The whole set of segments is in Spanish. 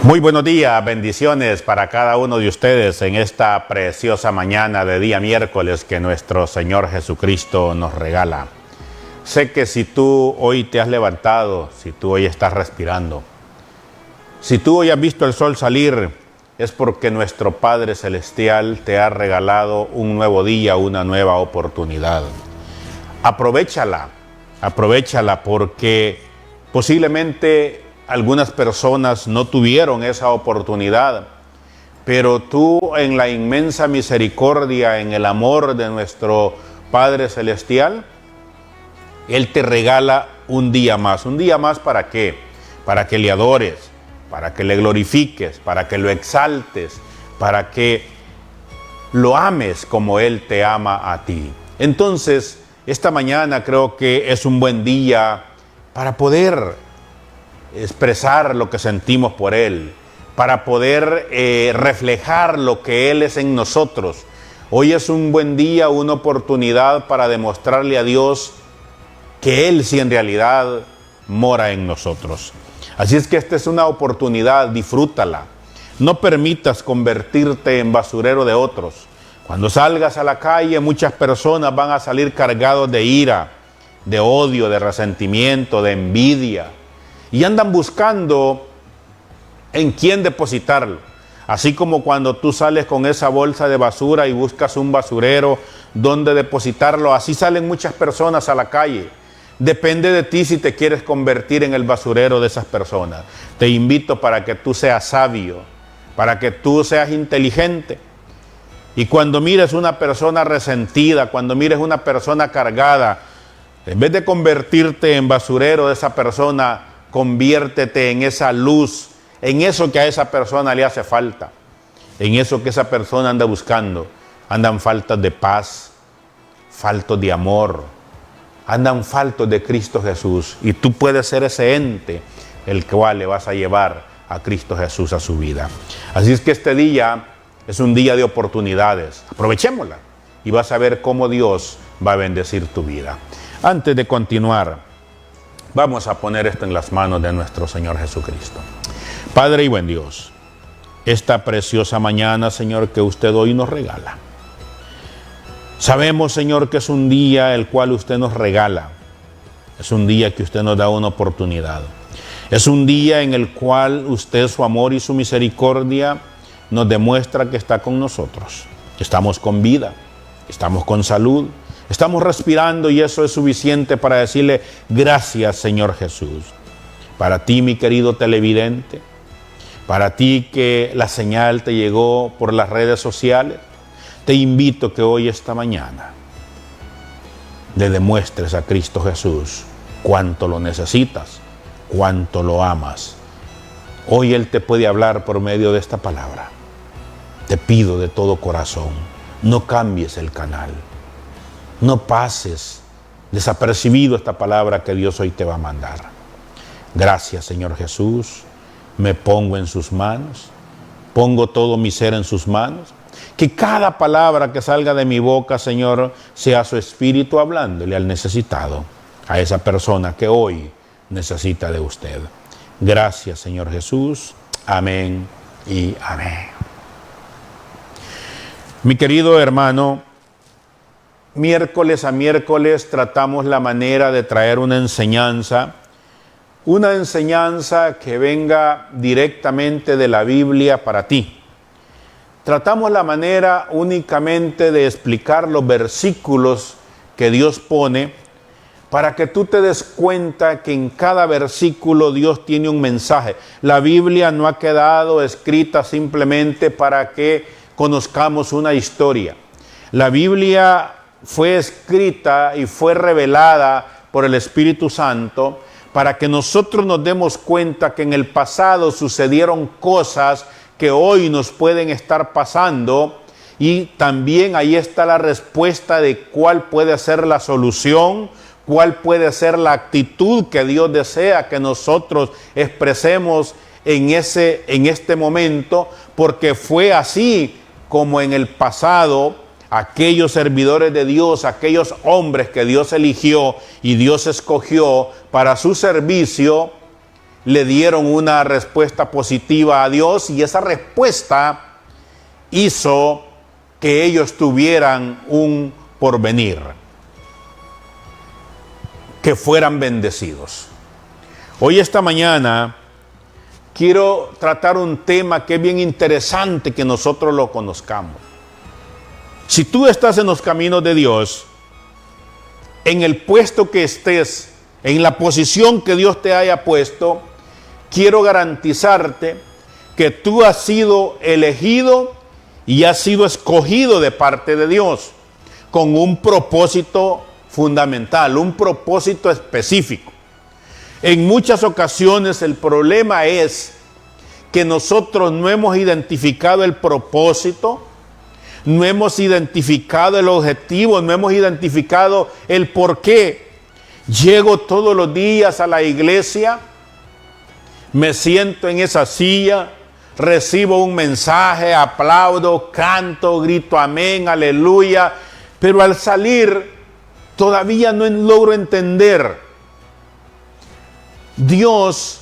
Muy buenos días, bendiciones para cada uno de ustedes en esta preciosa mañana de día miércoles que nuestro Señor Jesucristo nos regala. Sé que si tú hoy te has levantado, si tú hoy estás respirando, si tú hoy has visto el sol salir, es porque nuestro Padre Celestial te ha regalado un nuevo día, una nueva oportunidad. Aprovechala porque posiblemente algunas personas no tuvieron esa oportunidad, pero tú en la inmensa misericordia, en el amor de nuestro Padre Celestial, Él te regala un día más. ¿Un día más para qué? Para que le adores, para que le glorifiques, para que lo exaltes, para que lo ames como Él te ama a ti. Entonces, esta mañana creo que es un buen día para poder expresar lo que sentimos por Él, para poder reflejar lo que Él es en nosotros. Hoy es un buen día, una oportunidad para demostrarle a Dios que Él sí en realidad mora en nosotros. Así es que esta es una oportunidad, disfrútala. No permitas convertirte en basurero de otros. Cuando salgas a la calle, muchas personas van a salir cargados de ira, de odio, de resentimiento, de envidia. Y andan buscando en quién depositarlo. Así como cuando tú sales con esa bolsa de basura y buscas un basurero donde depositarlo, así salen muchas personas a la calle. Depende de ti si te quieres convertir en el basurero de esas personas. Te invito para que tú seas sabio, para que tú seas inteligente. Y cuando mires una persona resentida, cuando mires una persona cargada, en vez de convertirte en basurero de esa persona, conviértete en esa luz, en eso que a esa persona le hace falta, en eso que esa persona anda buscando. Andan faltas de paz, faltos de amor, andan faltos de Cristo Jesús. Y tú puedes ser ese ente el cual le vas a llevar a Cristo Jesús a su vida. Así es que este día es un día de oportunidades. Aprovechémosla y vas a ver cómo Dios va a bendecir tu vida. Antes de continuar, vamos a poner esto en las manos de nuestro Señor Jesucristo. Padre y buen Dios, esta preciosa mañana, Señor, que usted hoy nos regala. Sabemos, Señor, que es un día el cual usted nos regala. Es un día que usted nos da una oportunidad. Es un día en el cual usted, su amor y su misericordia, nos demuestra que está con nosotros. Estamos con vida, estamos con salud, estamos respirando y eso es suficiente para decirle gracias, Señor Jesús. Para ti, mi querido televidente, para ti que la señal te llegó por las redes sociales, te invito que hoy, esta mañana, le demuestres a Cristo Jesús cuánto lo necesitas, cuánto lo amas. Hoy Él te puede hablar por medio de esta palabra. Te pido de todo corazón, no cambies el canal. No pases desapercibido esta palabra que Dios hoy te va a mandar. Gracias, Señor Jesús. Me pongo en sus manos. Pongo todo mi ser en sus manos. Que cada palabra que salga de mi boca, Señor, sea su espíritu hablándole al necesitado, a esa persona que hoy necesita de usted. Gracias, Señor Jesús. Amén y amén. Mi querido hermano, miércoles a miércoles tratamos la manera de traer una enseñanza que venga directamente de la Biblia para ti. Tratamos la manera únicamente de explicar los versículos que Dios pone para que tú te des cuenta que en cada versículo Dios tiene un mensaje. La Biblia no ha quedado escrita simplemente para que conozcamos una historia. La Biblia fue escrita y fue revelada por el Espíritu Santo para que nosotros nos demos cuenta que en el pasado sucedieron cosas que hoy nos pueden estar pasando, y también ahí está la respuesta de cuál puede ser la solución, cuál puede ser la actitud que Dios desea que nosotros expresemos en este momento, porque fue así como en el pasado aquellos servidores de Dios, aquellos hombres que Dios eligió y Dios escogió para su servicio, le dieron una respuesta positiva a Dios y esa respuesta hizo que ellos tuvieran un porvenir, que fueran bendecidos. Hoy, esta mañana, quiero tratar un tema que es bien interesante que nosotros lo conozcamos. Si tú estás en los caminos de Dios, en el puesto que estés, en la posición que Dios te haya puesto, quiero garantizarte que tú has sido elegido y has sido escogido de parte de Dios con un propósito fundamental, un propósito específico. En muchas ocasiones el problema es que nosotros no hemos identificado el propósito, no hemos identificado el objetivo, no hemos identificado el por qué. Llego todos los días a la iglesia, me siento en esa silla, recibo un mensaje, aplaudo, canto, grito amén, aleluya, pero al salir todavía no logro entender. Dios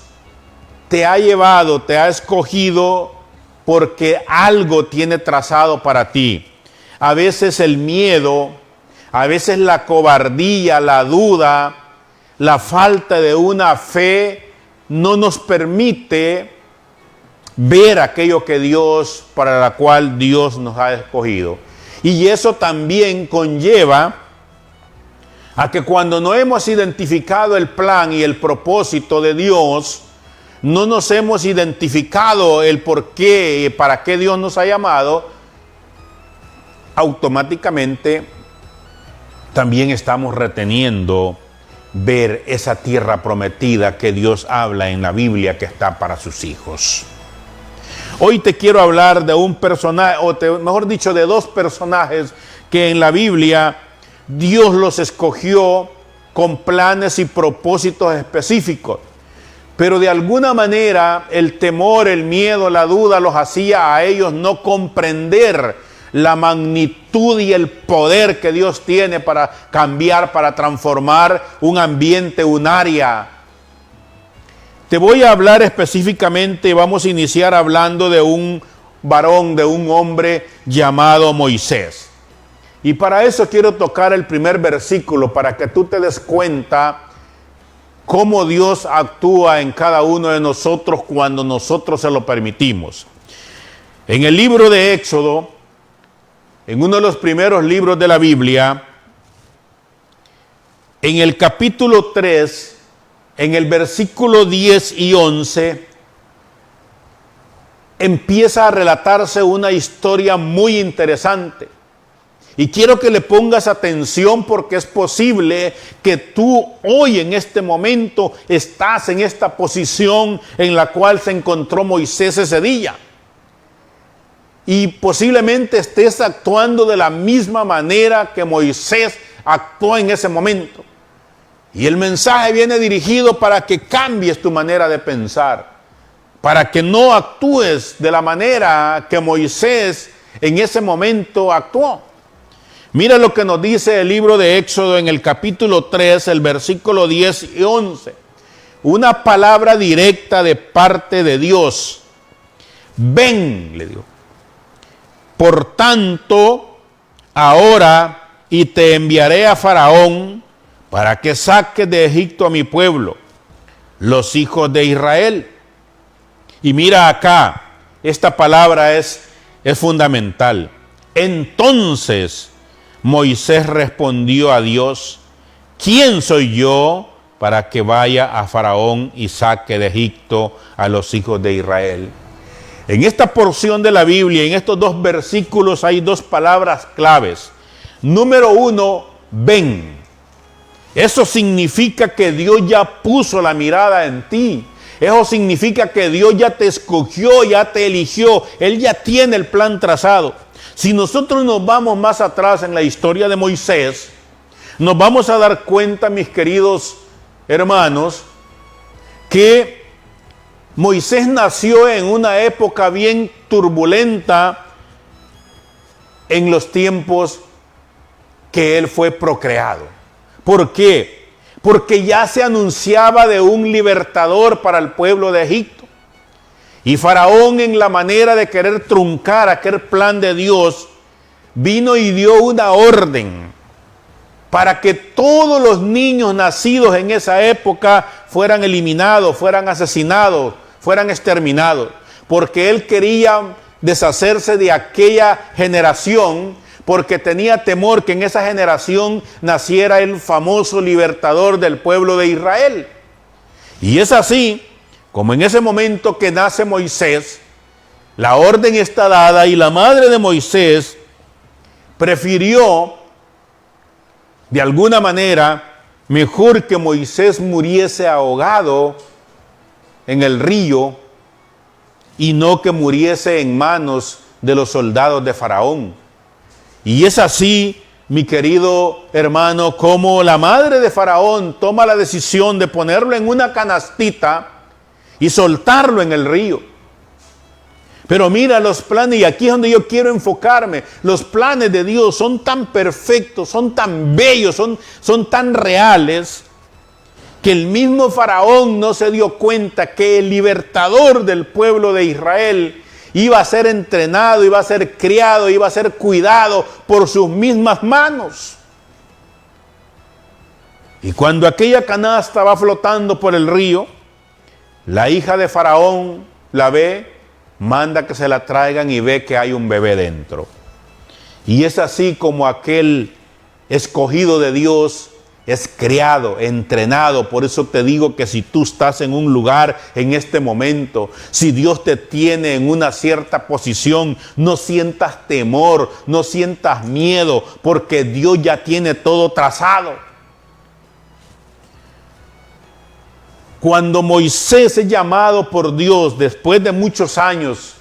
te ha llevado, te ha escogido porque algo tiene trazado para ti. A veces el miedo, a veces la cobardía, la duda, la falta de una fe no nos permite ver aquello que Dios, para la cual Dios nos ha escogido. Y eso también conlleva a que cuando no hemos identificado el plan y el propósito de Dios, no nos hemos identificado el por qué y para qué Dios nos ha llamado, automáticamente también estamos reteniendo ver esa tierra prometida que Dios habla en la Biblia que está para sus hijos. Hoy te quiero hablar de un personaje, mejor dicho, de dos personajes que en la Biblia Dios los escogió con planes y propósitos específicos. Pero de alguna manera el temor, el miedo, la duda los hacía a ellos no comprender la magnitud y el poder que Dios tiene para cambiar, para transformar un ambiente, un área. Te voy a hablar específicamente, vamos a iniciar hablando de un varón, de un hombre llamado Moisés. Y para eso quiero tocar el primer versículo para que tú te des cuenta cómo Dios actúa en cada uno de nosotros cuando nosotros se lo permitimos. En el libro de Éxodo, en uno de los primeros libros de la Biblia, en el capítulo 3, en el versículo 10 y 11, empieza a relatarse una historia muy interesante. Y quiero que le pongas atención porque es posible que tú hoy en este momento estás en esta posición en la cual se encontró Moisés ese día. Y posiblemente estés actuando de la misma manera que Moisés actuó en ese momento. Y el mensaje viene dirigido para que cambies tu manera de pensar, para que no actúes de la manera que Moisés en ese momento actuó. Mira lo que nos dice el libro de Éxodo en el capítulo 3, el versículo 10 y 11. Una palabra directa de parte de Dios. Ven, le dijo. Por tanto, ahora y te enviaré a Faraón para que saques de Egipto a mi pueblo, los hijos de Israel. Y mira acá, esta palabra es fundamental. Entonces Moisés respondió a Dios: ¿quién soy yo para que vaya a Faraón y saque de Egipto a los hijos de Israel? En esta porción de la Biblia, en estos dos versículos, hay dos palabras claves. Número uno, ven. Eso significa que Dios ya puso la mirada en ti. Eso significa que Dios ya te escogió, ya te eligió. Él ya tiene el plan trazado. Si nosotros nos vamos más atrás en la historia de Moisés, nos vamos a dar cuenta, mis queridos hermanos, que Moisés nació en una época bien turbulenta en los tiempos que él fue procreado. ¿Por qué? porque ya se anunciaba de un libertador para el pueblo de Egipto. Y Faraón, en la manera de querer truncar aquel plan de Dios, vino y dio una orden para que todos los niños nacidos en esa época fueran eliminados, fueran asesinados, fueran exterminados, porque él quería deshacerse de aquella generación, porque tenía temor que en esa generación naciera el famoso libertador del pueblo de Israel. Y es así, como en ese momento que nace Moisés, la orden está dada y la madre de Moisés prefirió, de alguna manera, mejor que Moisés muriese ahogado en el río y no que muriese en manos de los soldados de Faraón. Y es así, mi querido hermano, como la madre de Faraón toma la decisión de ponerlo en una canastita y soltarlo en el río. Pero mira los planes, y aquí es donde yo quiero enfocarme. Los planes de Dios son tan perfectos, son tan bellos, son tan reales, que el mismo Faraón no se dio cuenta que el libertador del pueblo de Israel iba a ser entrenado, iba a ser criado, iba a ser cuidado por sus mismas manos. Y cuando aquella canasta va flotando por el río, la hija de Faraón la ve, manda que se la traigan y ve que hay un bebé dentro. Y es así como aquel escogido de Dios es criado, entrenado. Por eso te digo que si tú estás en un lugar en este momento, si Dios te tiene en una cierta posición, no sientas temor, no sientas miedo, porque Dios ya tiene todo trazado. Cuando Moisés es llamado por Dios después de muchos años,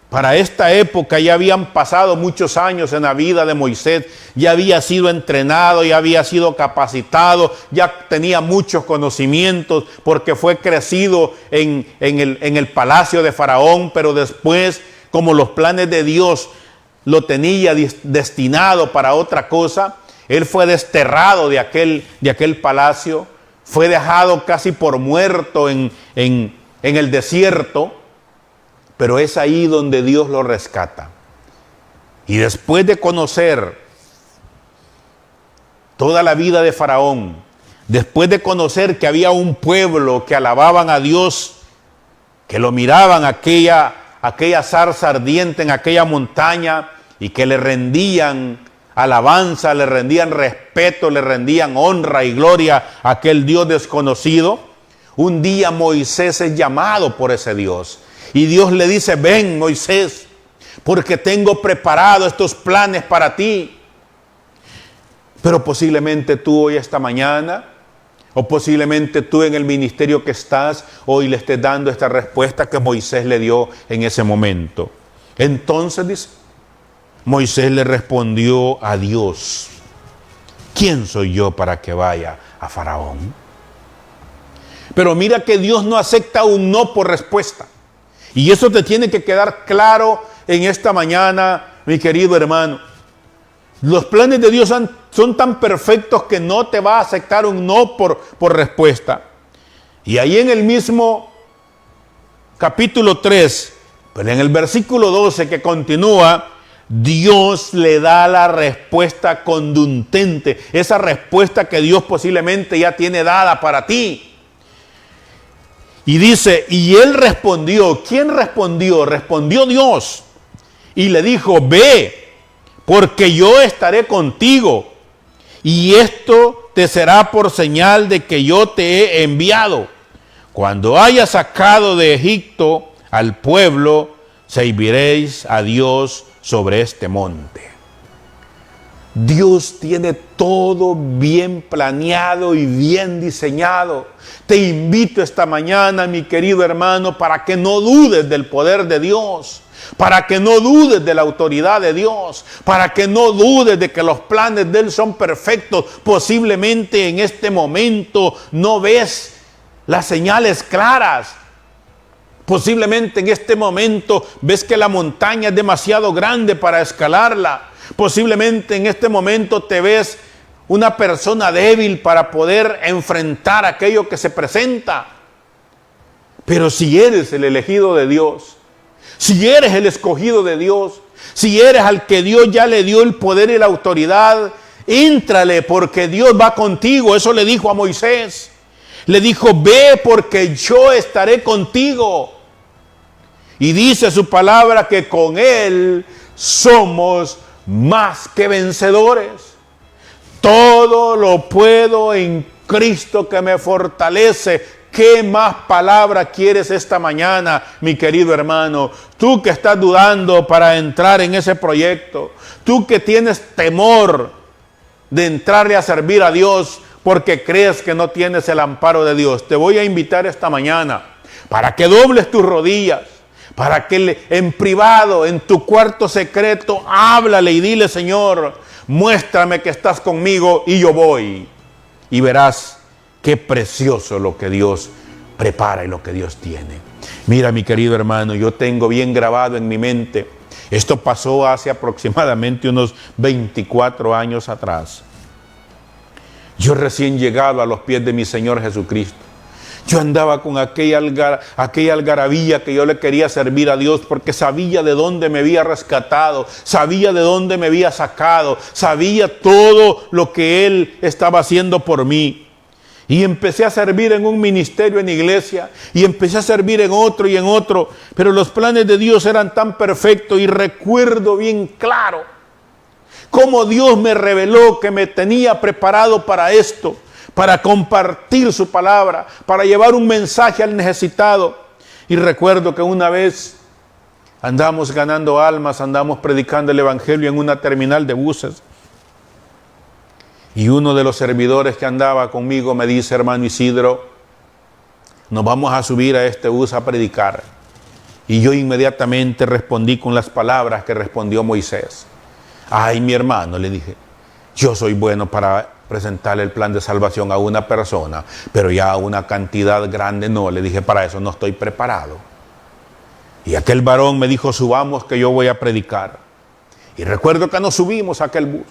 para esta época ya habían pasado muchos años en la vida de Moisés, ya había sido entrenado, ya había sido capacitado, ya tenía muchos conocimientos porque fue crecido en el palacio de Faraón, pero después, como los planes de Dios lo tenía destinado para otra cosa, él fue desterrado de aquel palacio, fue dejado casi por muerto en el desierto. Pero es ahí donde Dios lo rescata. Y después de conocer toda la vida de Faraón, después de conocer que había un pueblo que alababan a Dios, que lo miraban aquella zarza ardiente en aquella montaña y que le rendían alabanza, le rendían respeto, le rendían honra y gloria a aquel Dios desconocido, un día Moisés es llamado por ese Dios. Y Dios le dice: ven, Moisés, porque tengo preparado estos planes para ti. Pero posiblemente tú hoy, esta mañana, o posiblemente tú en el ministerio que estás, hoy le estés dando esta respuesta que Moisés le dio en ese momento. Entonces dice, Moisés le respondió a Dios: ¿quién soy yo para que vaya a Faraón? Pero mira que Dios no acepta un no por respuesta. Y eso te tiene que quedar claro en esta mañana, mi querido hermano. Los planes de Dios son tan perfectos que no te va a aceptar un no por respuesta. Y ahí en el mismo capítulo 3, pero en el versículo 12 que continúa, Dios le da la respuesta contundente. Esa respuesta que Dios posiblemente ya tiene dada para ti. Y dice, y él respondió. ¿Quién respondió? Respondió Dios. Y le dijo: ve, porque yo estaré contigo. Y esto te será por señal de que yo te he enviado. Cuando haya sacado de Egipto al pueblo, serviréis a Dios sobre este monte. Dios tiene todo bien planeado y bien diseñado. Te invito esta mañana, mi querido hermano, para que no dudes del poder de Dios, para que no dudes de la autoridad de Dios, para que no dudes de que los planes de Él son perfectos. Posiblemente en este momento no ves las señales claras. Posiblemente en este momento ves que la montaña es demasiado grande para escalarla. Posiblemente en este momento te ves una persona débil para poder enfrentar aquello que se presenta. Pero si eres el elegido de Dios, si eres el escogido de Dios, si eres al que Dios ya le dio el poder y la autoridad, éntrale porque Dios va contigo. Eso le dijo a Moisés. Le dijo, ve porque yo estaré contigo. Y dice su palabra que con Él somos más que vencedores. Todo lo puedo en Cristo que me fortalece. ¿Qué más palabra quieres esta mañana, mi querido hermano? Tú que estás dudando para entrar en ese proyecto. Tú que tienes temor de entrarle a servir a Dios porque crees que no tienes el amparo de Dios. Te voy a invitar esta mañana para que dobles tus rodillas, para que en privado, en tu cuarto secreto, háblale y dile, Señor, muéstrame que estás conmigo y yo voy. Y verás qué precioso lo que Dios prepara y lo que Dios tiene. Mira, mi querido hermano, yo tengo bien grabado en mi mente, esto pasó hace aproximadamente unos 24 años atrás. Yo recién llegado a los pies de mi Señor Jesucristo. Yo andaba con aquella algarabía que yo le quería servir a Dios porque sabía de dónde me había rescatado, sabía de dónde me había sacado, sabía todo lo que Él estaba haciendo por mí. Y empecé a servir en un ministerio en iglesia, y empecé a servir en otro y en otro, pero los planes de Dios eran tan perfectos, y recuerdo bien claro cómo Dios me reveló que me tenía preparado para esto, para compartir su palabra, para llevar un mensaje al necesitado. Y recuerdo que una vez andamos ganando almas, andamos predicando el evangelio en una terminal de buses. Y uno de los servidores que andaba conmigo me dice, hermano Isidro, nos vamos a subir a este bus a predicar. Y yo inmediatamente respondí con las palabras que respondió Moisés. Ay, mi hermano, le dije, yo soy bueno para presentarle el plan de salvación a una persona, pero ya a una cantidad grande no. Le dije, para eso no estoy preparado. Y aquel varón me dijo, subamos que yo voy a predicar. Y recuerdo que nos subimos a aquel bus.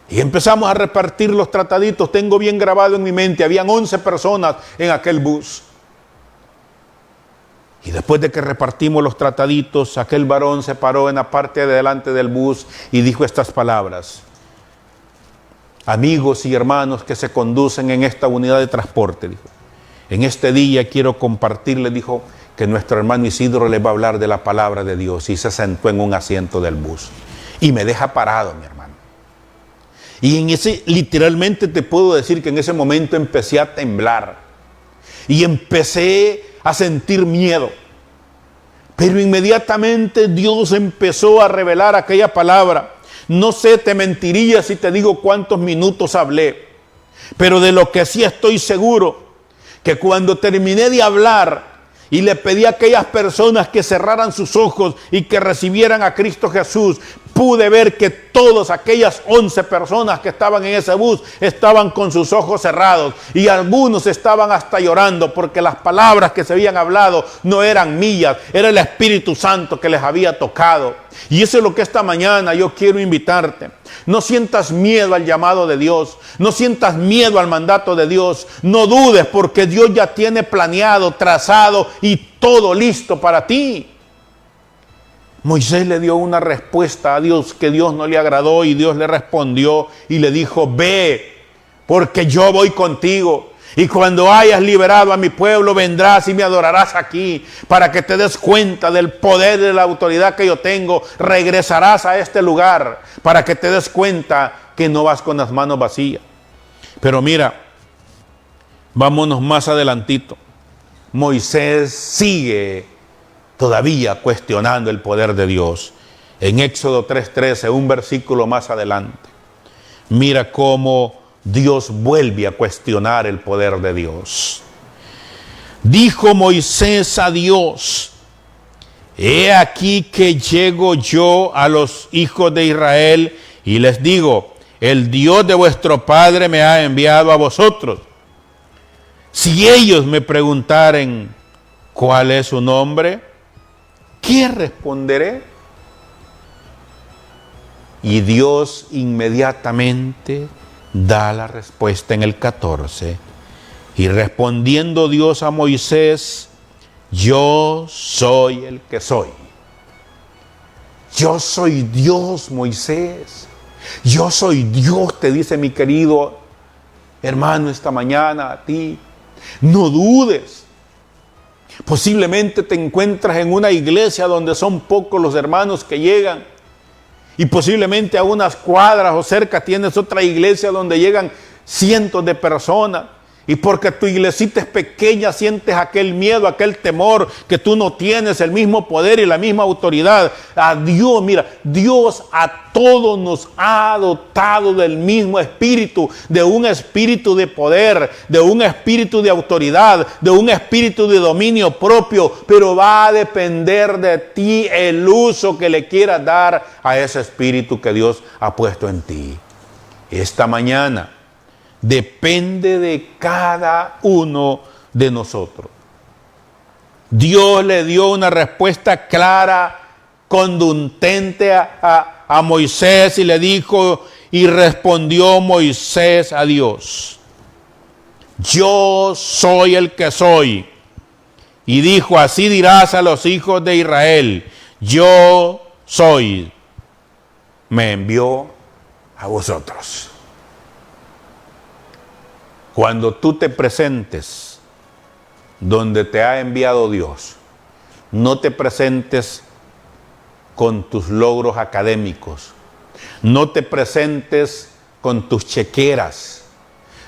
Y empezamos a repartir los trataditos. Tengo bien grabado en mi mente, habían 11 personas en aquel bus. Y después de que repartimos los trataditos, aquel varón se paró en la parte de delante del bus y dijo estas palabras. Amigos y hermanos que se conducen en esta unidad de transporte, dijo, en este día quiero compartirles, dijo, que nuestro hermano Isidro les va a hablar de la palabra de Dios. Y se sentó en un asiento del bus. Y me deja parado, mi hermano. Y en ese, literalmente te puedo decir que en ese momento empecé a temblar. Y empecé a sentir miedo. Pero inmediatamente Dios empezó a revelar aquella palabra. No sé, te mentiría si te digo cuántos minutos hablé. Pero de lo que sí estoy seguro, que cuando terminé de hablar y le pedí a aquellas personas que cerraran sus ojos y que recibieran a Cristo Jesús, pude ver que todas aquellas 11 personas que estaban en ese bus estaban con sus ojos cerrados, y algunos estaban hasta llorando porque las palabras que se habían hablado no eran mías, era el Espíritu Santo que les había tocado. Y eso es lo que esta mañana yo quiero invitarte. No sientas miedo al llamado de Dios, no sientas miedo al mandato de Dios, no dudes porque Dios ya tiene planeado, trazado y todo listo para ti. Moisés le dio una respuesta a Dios que Dios no le agradó, y Dios le respondió y le dijo, ve, porque yo voy contigo. Y cuando hayas liberado a mi pueblo, vendrás y me adorarás aquí, para que te des cuenta del poder y de la autoridad que yo tengo. Regresarás a este lugar para que te des cuenta que no vas con las manos vacías. Pero mira, vámonos más adelantito. Moisés sigue todavía cuestionando el poder de Dios. En Éxodo 3:13, un versículo más adelante, mira cómo Dios vuelve a cuestionar el poder de Dios. Dijo Moisés a Dios, he aquí que llego yo a los hijos de Israel y les digo, el Dios de vuestro padre me ha enviado a vosotros. Si ellos me preguntaren cuál es su nombre, ¿qué responderé? Y Dios inmediatamente da la respuesta en el 14. Y respondiendo Dios a Moisés, yo soy el que soy. Yo soy Dios, Moisés. Yo soy Dios, te dice mi querido hermano esta mañana a ti. No dudes. Posiblemente te encuentras en una iglesia donde son pocos los hermanos que llegan. Y posiblemente a unas cuadras o cerca tienes otra iglesia donde llegan cientos de personas. Y porque tu iglesita es pequeña, sientes aquel miedo, aquel temor, que tú no tienes el mismo poder y la misma autoridad. A Dios, mira, Dios a todos nos ha dotado del mismo espíritu, de un espíritu de poder, de un espíritu de autoridad, de un espíritu de dominio propio. Pero va a depender de ti el uso que le quieras dar a ese espíritu que Dios ha puesto en ti. Esta mañana depende de cada uno de nosotros. Dios le dio una respuesta clara, contundente a Moisés y le dijo, y respondió Moisés a Dios, yo soy el que soy. Y dijo, así dirás a los hijos de Israel, yo soy, me envió a vosotros. Cuando tú te presentes donde te ha enviado Dios, no te presentes con tus logros académicos, no te presentes con tus chequeras,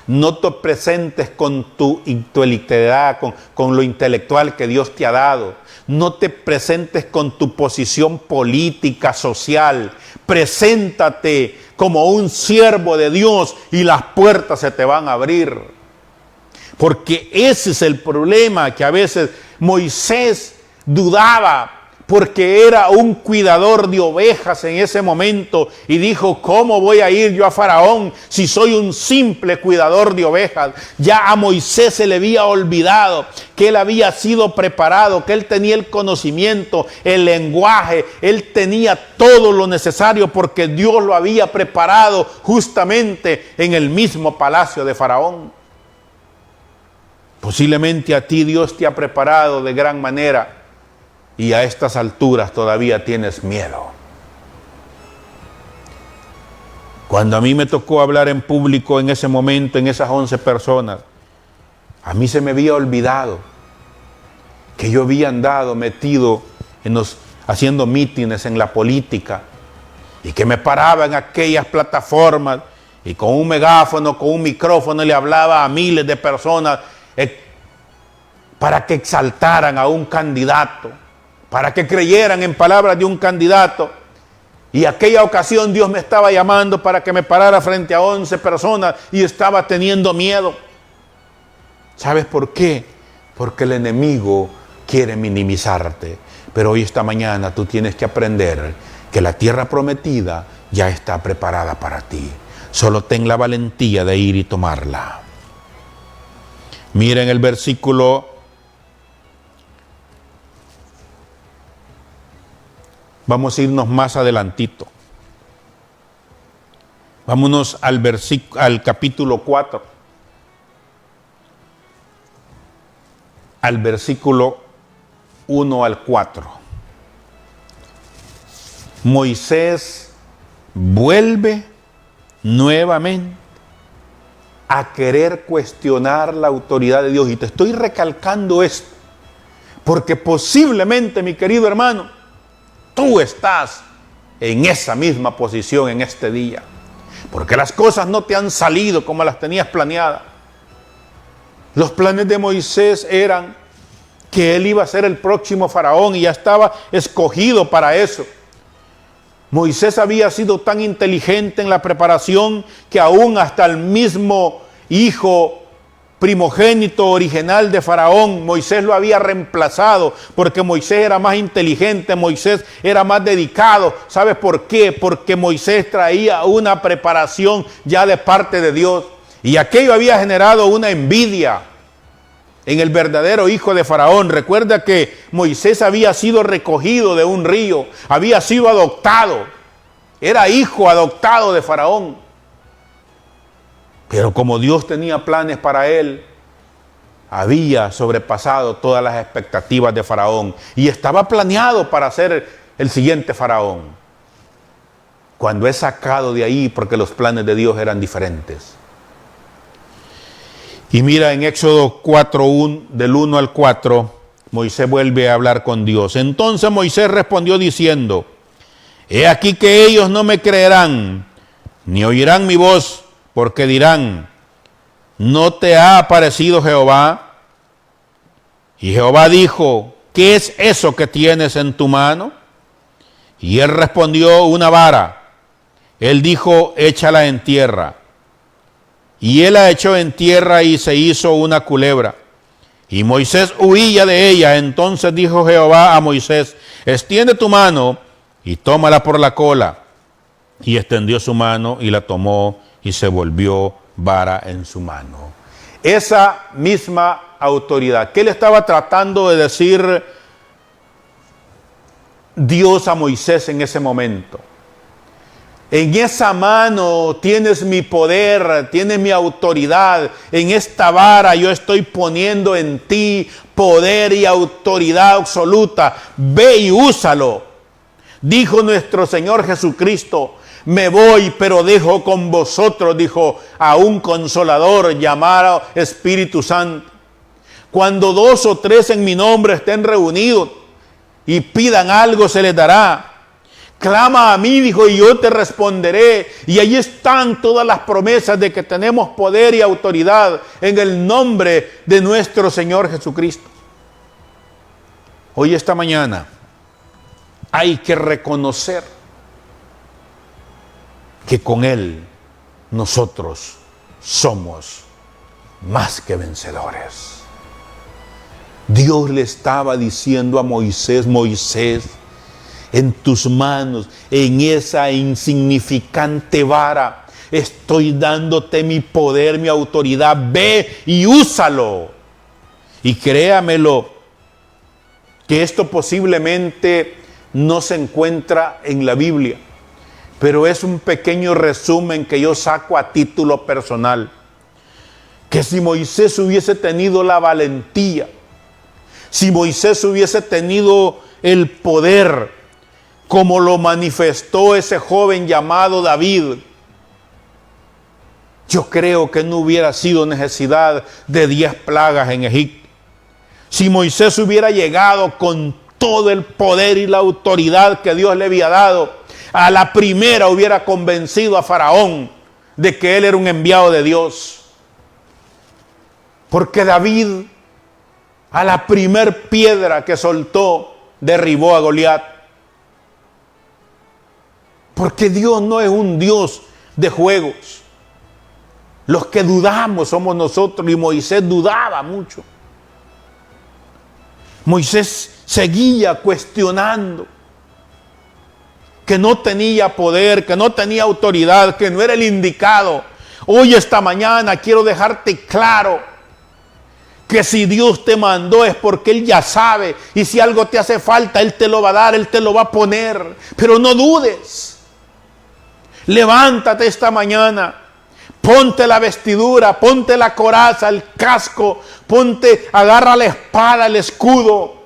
no te presentes con tu intelectualidad, con lo intelectual que Dios te ha dado, no te presentes con tu posición política, social. Preséntate como un siervo de Dios y las puertas se te van a abrir. Porque ese es el problema, que a veces Moisés dudaba porque era un cuidador de ovejas en ese momento y dijo, ¿cómo voy a ir yo a Faraón si soy un simple cuidador de ovejas? Ya a Moisés se le había olvidado que él había sido preparado, que él tenía el conocimiento, el lenguaje, él tenía todo lo necesario porque Dios lo había preparado justamente en el mismo palacio de Faraón. Posiblemente a ti Dios te ha preparado de gran manera y a estas alturas todavía tienes miedo. Cuando a mí me tocó hablar en público en ese momento, en esas 11 personas, a mí se me había olvidado que yo había andado metido haciendo mítines en la política y que me paraba en aquellas plataformas y con un megáfono, con un micrófono le hablaba a miles de personas para que exaltaran a un candidato, para que creyeran en palabras de un candidato. Y aquella ocasión Dios me estaba llamando para que me parara frente a 11 personas y estaba teniendo miedo. ¿Sabes por qué? Porque el enemigo quiere minimizarte. Pero hoy, esta mañana, tú tienes que aprender que la tierra prometida ya está preparada para ti. Solo ten la valentía de ir y tomarla. Miren el versículo. Vamos a irnos más adelantito. Vámonos al capítulo 4. Al versículo 1 al 4. Moisés vuelve nuevamente a querer cuestionar la autoridad de Dios. Y te estoy recalcando esto, porque posiblemente, mi querido hermano, tú estás en esa misma posición en este día, porque las cosas no te han salido como las tenías planeadas. Los planes de Moisés eran que él iba a ser el próximo faraón y ya estaba escogido para eso. Moisés había sido tan inteligente en la preparación que aún hasta el mismo hijo primogénito original de Faraón, Moisés lo había reemplazado, porque Moisés era más inteligente, Moisés era más dedicado. ¿Sabes por qué? Porque Moisés traía una preparación ya de parte de Dios, y aquello había generado una envidia en el verdadero hijo de Faraón. Recuerda que Moisés había sido recogido de un río, había sido adoptado, era hijo adoptado de Faraón. Pero como Dios tenía planes para él, había sobrepasado todas las expectativas de Faraón y estaba planeado para ser el siguiente Faraón. Cuando es sacado de ahí, porque los planes de Dios eran diferentes. Y mira, en Éxodo 4, del 1 al 4, Moisés vuelve a hablar con Dios. Entonces Moisés respondió diciendo: he aquí que ellos no me creerán, ni oirán mi voz, porque dirán: ¿no te ha aparecido Jehová? Y Jehová dijo: ¿qué es eso que tienes en tu mano? Y él respondió: una vara. Él dijo: échala en tierra. Y él la echó en tierra y se hizo una culebra. Y Moisés huía de ella. Entonces dijo Jehová a Moisés: extiende tu mano y tómala por la cola. Y extendió su mano y la tomó y se volvió vara en su mano. Esa misma autoridad. ¿Qué le estaba tratando de decir Dios a Moisés en ese momento? En esa mano tienes mi poder, tienes mi autoridad. En esta vara yo estoy poniendo en ti poder y autoridad absoluta. Ve y úsalo. Dijo nuestro Señor Jesucristo: me voy, pero dejo con vosotros, dijo, a un consolador llamado Espíritu Santo. Cuando 2 o 3 en mi nombre estén reunidos y pidan algo, se les dará. Clama a mí, dijo, y yo te responderé. Y ahí están todas las promesas de que tenemos poder y autoridad en el nombre de nuestro Señor Jesucristo. Hoy, esta mañana, hay que reconocer que con Él nosotros somos más que vencedores. Dios le estaba diciendo a Moisés: Moisés, en tus manos, en esa insignificante vara, estoy dándote mi poder, mi autoridad. Ve y úsalo. Y créamelo, que esto posiblemente no se encuentra en la Biblia, pero es un pequeño resumen que yo saco a título personal. Que si Moisés hubiese tenido la valentía, si Moisés hubiese tenido el poder, como lo manifestó ese joven llamado David, yo creo que no hubiera sido necesidad de 10 plagas en Egipto. Si Moisés hubiera llegado con todo el poder y la autoridad que Dios le había dado, a la primera hubiera convencido a Faraón de que él era un enviado de Dios. Porque David, a la primer piedra que soltó, derribó a Goliat. Porque Dios no es un Dios de juegos. Los que dudamos somos nosotros, y Moisés dudaba mucho. Moisés seguía cuestionando que no tenía poder, que no tenía autoridad, que no era el indicado. Hoy, esta mañana, quiero dejarte claro que si Dios te mandó es porque Él ya sabe, y si algo te hace falta, Él te lo va a dar, Él te lo va a poner. Pero no dudes. Levántate esta mañana, ponte la vestidura, ponte la coraza, el casco, agarra la espada, el escudo,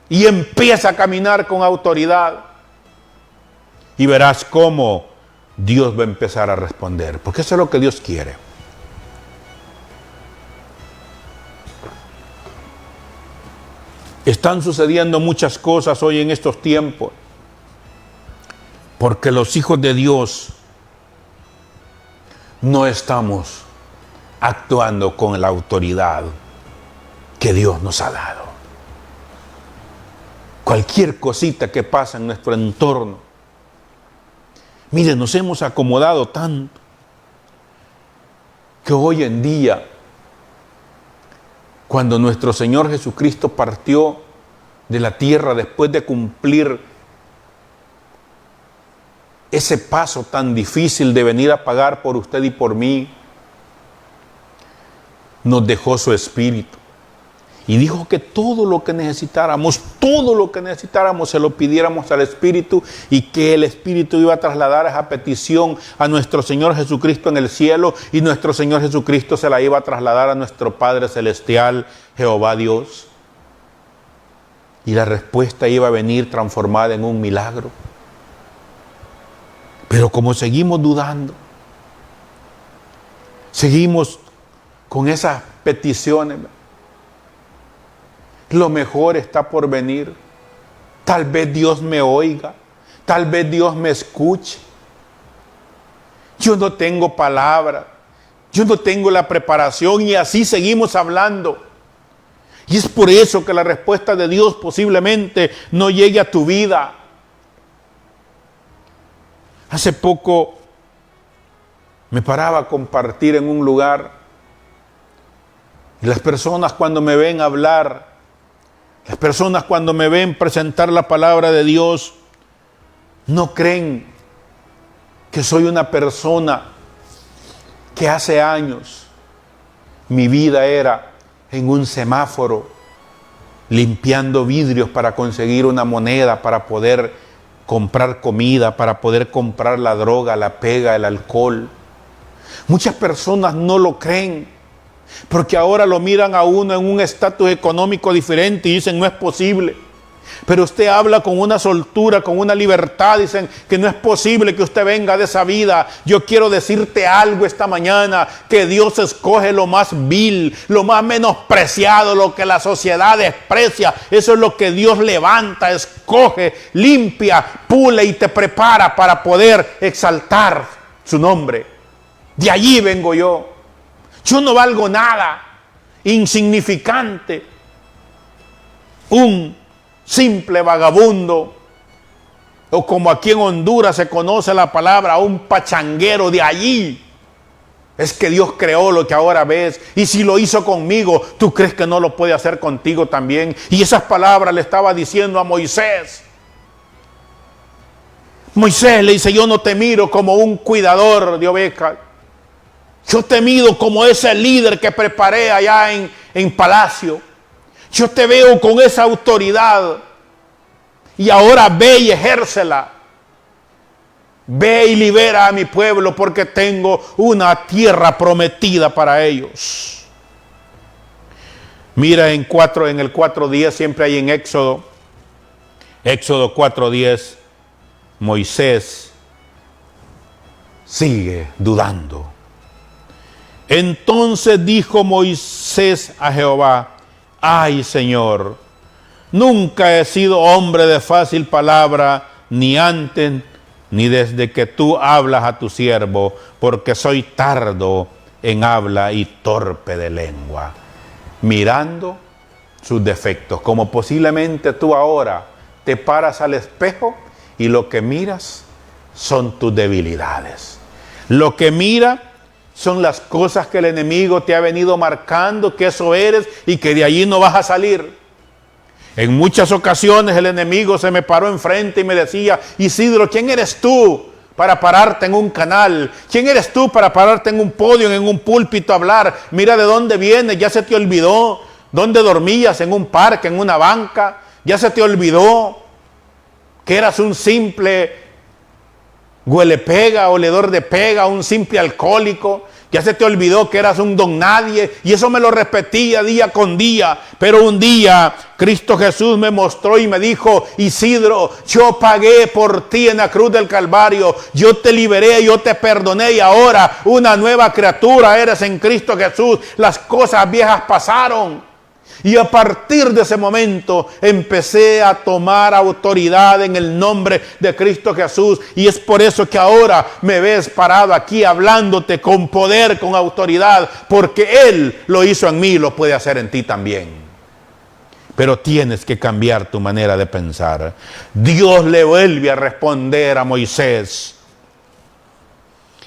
y empieza a caminar con autoridad. Y verás cómo Dios va a empezar a responder, porque eso es lo que Dios quiere. Están sucediendo muchas cosas hoy en estos tiempos, porque los hijos de Dios no estamos actuando con la autoridad que Dios nos ha dado. Cualquier cosita que pasa en nuestro entorno, mire, nos hemos acomodado tanto que hoy en día, cuando nuestro Señor Jesucristo partió de la tierra después de cumplir ese paso tan difícil de venir a pagar por usted y por mí, nos dejó su Espíritu. Y dijo que todo lo que necesitáramos, se lo pidiéramos al Espíritu y que el Espíritu iba a trasladar esa petición a nuestro Señor Jesucristo en el cielo y nuestro Señor Jesucristo se la iba a trasladar a nuestro Padre Celestial, Jehová Dios. Y la respuesta iba a venir transformada en un milagro. Pero como seguimos dudando, seguimos con esas peticiones, lo mejor está por venir. Tal vez Dios me oiga, tal vez Dios me escuche. Yo no tengo palabra, yo no tengo la preparación y así seguimos hablando. Y es por eso que la respuesta de Dios posiblemente no llegue a tu vida. Hace poco me paraba a compartir en un lugar y las personas cuando me ven hablar, las personas cuando me ven presentar la palabra de Dios, no creen que soy una persona que hace años mi vida era en un semáforo, limpiando vidrios para conseguir una moneda, para poder comprar comida, para poder comprar la droga, la pega, el alcohol. Muchas personas no lo creen, porque ahora lo miran a uno en un estatus económico diferente y dicen no es posible. Pero usted habla con una soltura, con una libertad, dicen que no es posible que usted venga de esa vida. Yo quiero decirte algo esta mañana, que Dios escoge lo más vil, lo más menospreciado, lo que la sociedad desprecia. Eso es lo que Dios levanta, escoge, limpia, pule y te prepara para poder exaltar su nombre. De allí vengo yo. Yo no valgo nada, insignificante, un simple vagabundo, o como aquí en Honduras se conoce la palabra, un pachanguero. De allí es que Dios creó lo que ahora ves, y si lo hizo conmigo, ¿tú crees que no lo puede hacer contigo también? Y esas palabras le estaba diciendo a Moisés. Moisés le dice, yo no te miro como un cuidador de ovejas, yo te miro como ese líder que preparé allá en palacio. Yo te veo con esa autoridad y ahora ve y ejércela. Ve y libera a mi pueblo porque tengo una tierra prometida para ellos. Mira en el 4:10, siempre hay en Éxodo 4:10, Moisés sigue dudando. Entonces dijo Moisés a Jehová, ay Señor, nunca he sido hombre de fácil palabra, ni antes ni desde que tú hablas a tu siervo, porque soy tardo en habla y torpe de lengua. Mirando sus defectos, como posiblemente tú ahora te paras al espejo y lo que miras son tus debilidades. Lo que mira son las cosas que el enemigo te ha venido marcando, que eso eres y que de allí no vas a salir. En muchas ocasiones el enemigo se me paró enfrente y me decía, Isidro, ¿quién eres tú para pararte en un canal? ¿Quién eres tú para pararte en un podio, en un púlpito a hablar? Mira de dónde vienes, ya se te olvidó dónde dormías, en un parque, en una banca. Ya se te olvidó que eras un simple huele pega, oledor de pega, un simple alcohólico. Ya se te olvidó que eras un don nadie. Y eso me lo repetía día con día. Pero un día Cristo Jesús me mostró y me dijo, Isidro, yo pagué por ti en la cruz del Calvario. Yo te liberé, yo te perdoné y ahora una nueva criatura eres en Cristo Jesús. Las cosas viejas pasaron. Y a partir de ese momento empecé a tomar autoridad en el nombre de Cristo Jesús. Y es por eso que ahora me ves parado aquí hablándote con poder, con autoridad, porque Él lo hizo en mí, lo puede hacer en ti también. Pero tienes que cambiar tu manera de pensar. Dios le vuelve a responder a Moisés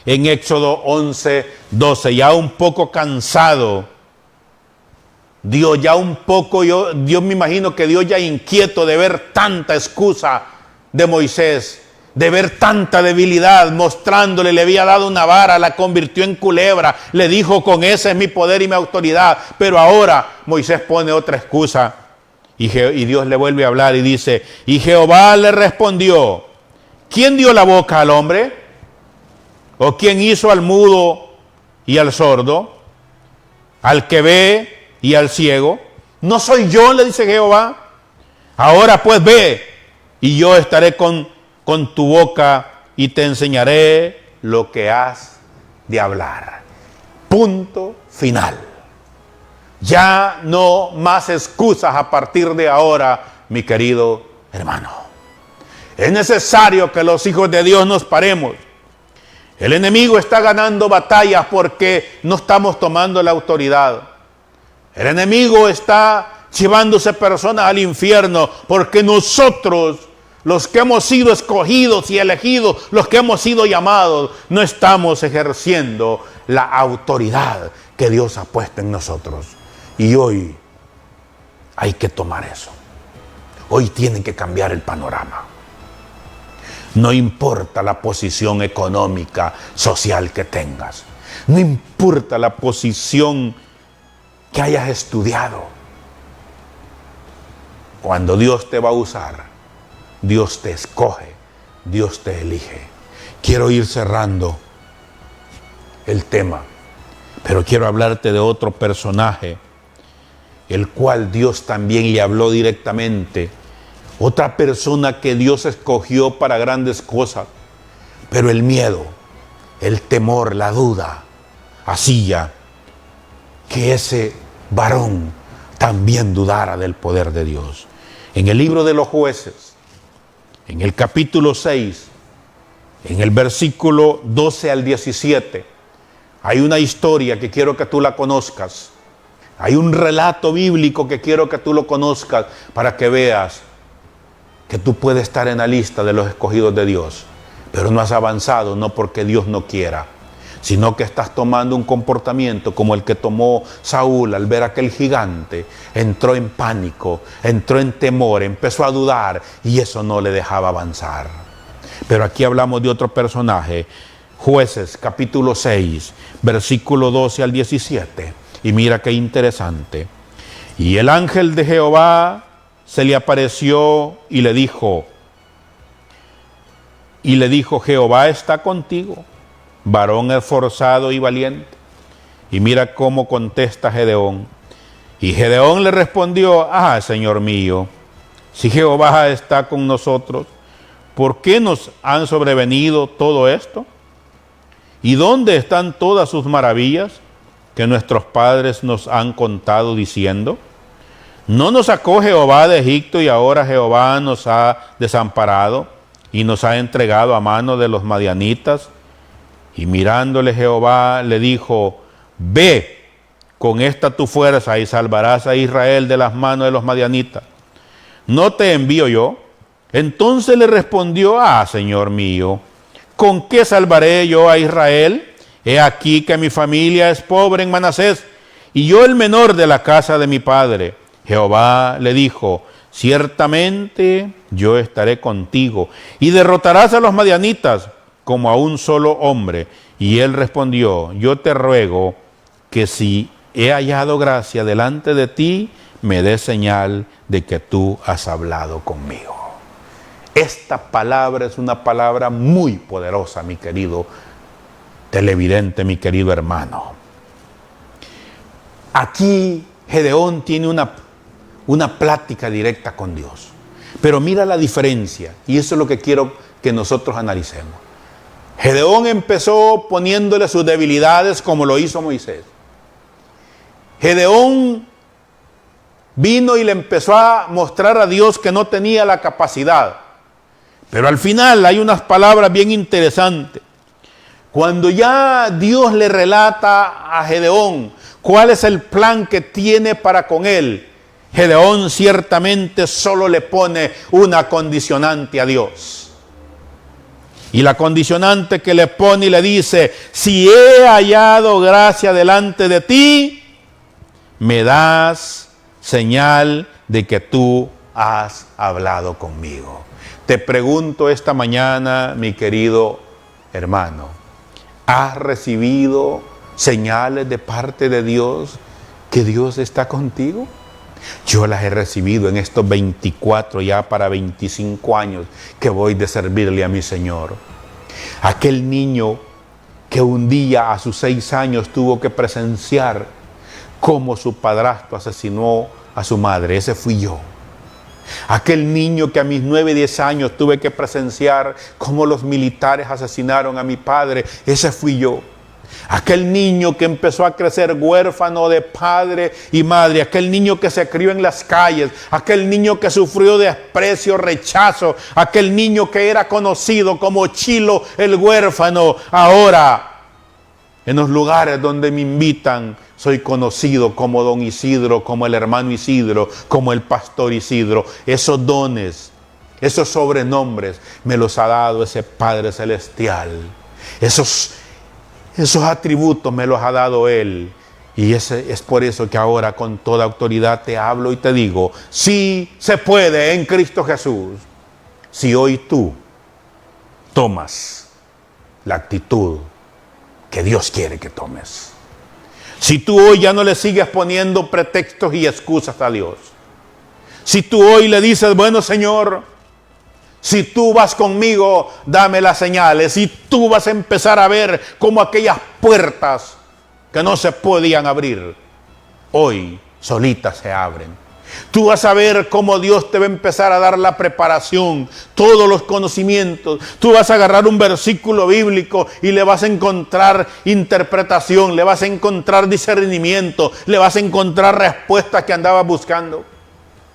en Éxodo 11:12, ya un poco cansado. Dios ya un poco, Dios me imagino que Dios ya inquieto de ver tanta excusa de Moisés. de ver tanta debilidad, mostrándole, le había dado una vara, la convirtió en culebra, le dijo, con ese es mi poder y mi autoridad. Pero ahora Moisés pone otra excusa y Dios le vuelve a hablar y dice, y Jehová le respondió, ¿quién dio la boca al hombre? ¿O quién hizo al mudo y al sordo, al que ve y al ciego? ¿No soy yo?, le dice Jehová. Ahora pues ve, y yo estaré con tu boca y te enseñaré lo que has de hablar. Punto final. Ya no más excusas a partir de ahora, mi querido hermano. Es necesario que los hijos de Dios nos paremos. El enemigo está ganando batallas porque no estamos tomando la autoridad. El enemigo está llevándose personas al infierno porque nosotros, los que hemos sido escogidos y elegidos, los que hemos sido llamados, no estamos ejerciendo la autoridad que Dios ha puesto en nosotros. Y hoy hay que tomar eso. Hoy tiene que cambiar el panorama. No importa la posición económica, social que tengas. No importa la posición que hayas estudiado. Cuando Dios te va a usar, Dios te escoge, Dios te elige. Quiero ir cerrando el tema, pero quiero hablarte de otro personaje, el cual Dios también le habló directamente. Otra persona que Dios escogió para grandes cosas, pero el miedo, el temor, la duda, hacía que ese varón también dudara del poder de Dios. En el libro de los Jueces, en el capítulo 6, en el versículo 12 al 17, hay una historia que quiero que tú la conozcas. Hay un relato bíblico que quiero que tú lo conozcas para que veas que tú puedes estar en la lista de los escogidos de Dios, pero no has avanzado, no porque Dios no quiera, sino que estás tomando un comportamiento como el que tomó Saúl al ver a aquel gigante. Entró en pánico, entró en temor, empezó a dudar y eso no le dejaba avanzar. Pero aquí hablamos de otro personaje, Jueces capítulo 6, versículo 12 al 17. Y mira qué interesante. Y el ángel de Jehová se le apareció y le dijo, Jehová está contigo, varón esforzado y valiente. Y mira cómo contesta Gedeón. Y Gedeón le respondió, Señor mío, si Jehová está con nosotros, ¿por qué nos han sobrevenido todo esto? ¿Y dónde están todas sus maravillas que nuestros padres nos han contado diciendo? ¿No nos sacó Jehová de Egipto y ahora Jehová nos ha desamparado y nos ha entregado a mano de los madianitas? Y mirándole Jehová le dijo, ve con esta tu fuerza y salvarás a Israel de las manos de los madianitas. ¿No te envío yo? Entonces le respondió, Señor mío, ¿con qué salvaré yo a Israel? He aquí que mi familia es pobre en Manasés y yo el menor de la casa de mi padre. Jehová le dijo, ciertamente yo estaré contigo y derrotarás a los madianitas como a un solo hombre. Y él respondió, yo te ruego que si he hallado gracia delante de ti, me des señal de que tú has hablado conmigo. Esta palabra es una palabra muy poderosa, mi querido televidente, mi querido hermano. Aquí Gedeón tiene una plática directa con Dios. Pero mira la diferencia, y eso es lo que quiero que nosotros analicemos. Gedeón empezó poniéndole sus debilidades como lo hizo Moisés. Gedeón vino y le empezó a mostrar a Dios que no tenía la capacidad. Pero al final hay unas palabras bien interesantes. Cuando ya Dios le relata a Gedeón cuál es el plan que tiene para con él, Gedeón ciertamente solo le pone una condicionante a Dios. Y la condicionante que le pone y le dice, si he hallado gracia delante de ti, me das señal de que tú has hablado conmigo. Te pregunto esta mañana, mi querido hermano, ¿has recibido señales de parte de Dios que Dios está contigo? Yo las he recibido en estos 24, ya para 25 años que voy de servirle a mi Señor. Aquel niño que un día a sus 6 años tuvo que presenciar cómo su padrastro asesinó a su madre, ese fui yo. Aquel niño que a mis 9, 10 años tuve que presenciar cómo los militares asesinaron a mi padre, ese fui yo. Aquel niño que empezó a crecer huérfano de padre y madre, aquel niño que se crió en las calles, aquel niño que sufrió desprecio, rechazo, aquel niño que era conocido como Chilo el huérfano, ahora en los lugares donde me invitan, soy conocido como Don Isidro, como el hermano Isidro, como el pastor Isidro. Esos dones, esos sobrenombres, me los ha dado ese Padre Celestial. Esos atributos me los ha dado Él. Y es por eso que ahora con toda autoridad te hablo y te digo, sí se puede en Cristo Jesús. Si hoy tú tomas la actitud que Dios quiere que tomes. Si tú hoy ya no le sigues poniendo pretextos y excusas a Dios. Si tú hoy le dices, bueno, Señor, si tú vas conmigo, dame las señales. Si tú vas a empezar a ver cómo aquellas puertas que no se podían abrir, hoy solitas se abren. Tú vas a ver cómo Dios te va a empezar a dar la preparación, todos los conocimientos. Tú vas a agarrar un versículo bíblico y le vas a encontrar interpretación, le vas a encontrar discernimiento, le vas a encontrar respuestas que andabas buscando.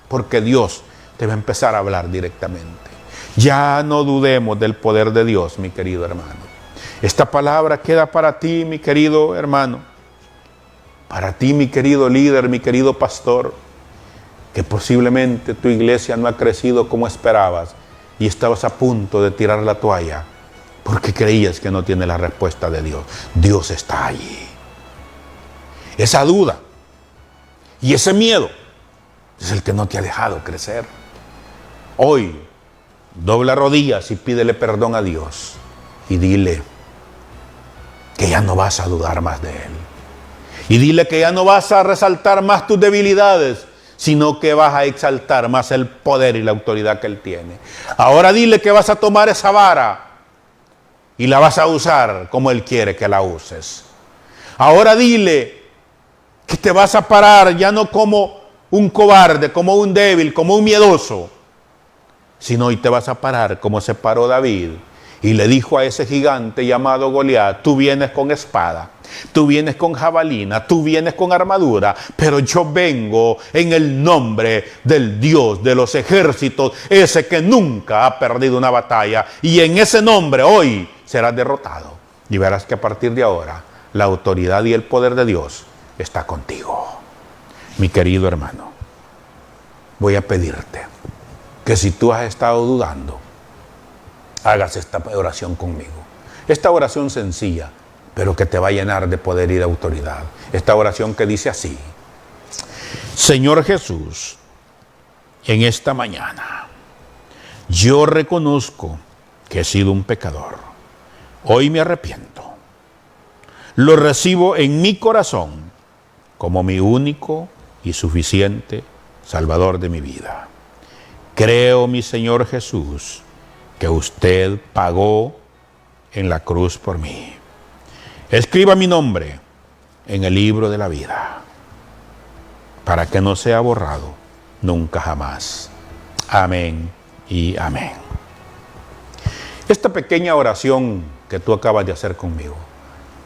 Porque Dios te va a empezar a hablar directamente. Ya no dudemos del poder de Dios, mi querido hermano. Esta palabra queda para ti, mi querido hermano. Para ti, mi querido líder, mi querido pastor. Que posiblemente tu iglesia no ha crecido como esperabas y estabas a punto de tirar la toalla porque creías que no tiene la respuesta de Dios. Dios está allí. Esa duda y ese miedo es el que no te ha dejado crecer. Hoy, dobla rodillas y pídele perdón a Dios y dile que ya no vas a dudar más de Él. Y dile que ya no vas a resaltar más tus debilidades, sino que vas a exaltar más el poder y la autoridad que Él tiene. Ahora dile que vas a tomar esa vara y la vas a usar como Él quiere que la uses. Ahora dile que te vas a parar ya no como un cobarde, como un débil, como un miedoso, sino y te vas a parar como se paró David y le dijo a ese gigante llamado Goliat, tú vienes con espada, tú vienes con jabalina, tú vienes con armadura, pero yo vengo en el nombre del Dios de los ejércitos, ese que nunca ha perdido una batalla, y en ese nombre hoy serás derrotado. Y verás que a partir de ahora la autoridad y el poder de Dios está contigo. Mi querido hermano, voy a pedirte que si tú has estado dudando, hagas esta oración conmigo. Esta oración sencilla, pero que te va a llenar de poder y de autoridad. Esta oración que dice así: Señor Jesús, en esta mañana yo reconozco que he sido un pecador. Hoy me arrepiento. Lo recibo en mi corazón como mi único y suficiente Salvador de mi vida. Creo, mi Señor Jesús, que usted pagó en la cruz por mí. Escriba mi nombre en el libro de la vida para que no sea borrado nunca jamás. Amén y amén. Esta pequeña oración que tú acabas de hacer conmigo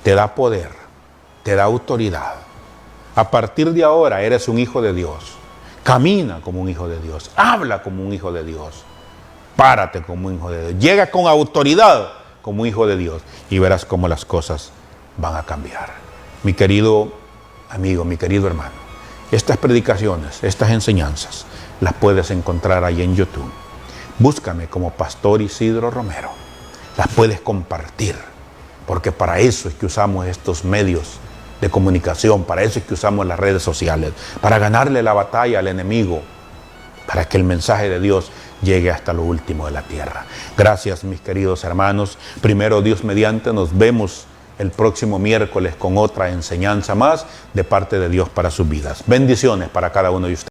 te da poder, te da autoridad. A partir de ahora eres un hijo de Dios. Camina como un hijo de Dios. Habla como un hijo de Dios. Párate como un hijo de Dios. Llega con autoridad como un hijo de Dios y verás cómo las cosas van a cambiar. Mi querido amigo, mi querido hermano, estas predicaciones, estas enseñanzas las puedes encontrar ahí en YouTube. Búscame como Pastor Isidro Romero. Las puedes compartir, porque para eso es que usamos estos medios de comunicación, para eso es que usamos las redes sociales, para ganarle la batalla al enemigo, para que el mensaje de Dios llegue hasta lo último de la tierra. Gracias, mis queridos hermanos. Primero, Dios mediante, nos vemos el próximo miércoles con otra enseñanza más de parte de Dios para sus vidas. Bendiciones para cada uno de ustedes.